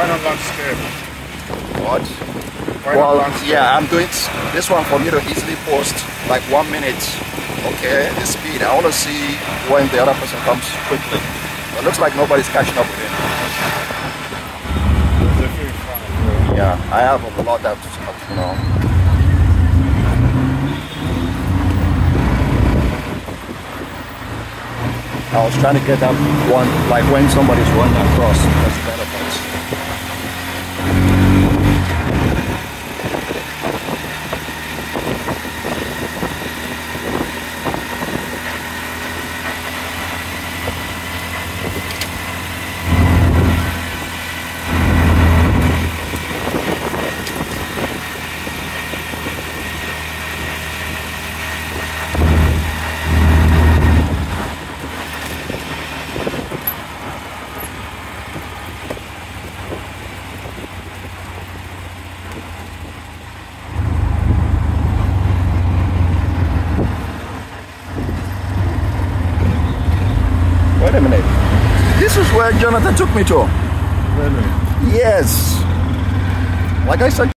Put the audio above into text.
Why not landscape? What? Why Well, not landscape? yeah, I'm doing this one for me to easily post like 1 minute. Okay, the speed. I want to see when the other person comes quickly. It looks like nobody's catching up with him. Yeah, I have a lot that, you know. I was trying to get that one, like when somebody's running across. That's the better part. Wait a minute. This is where Jonathan took me to. Really? Yes. Like I said.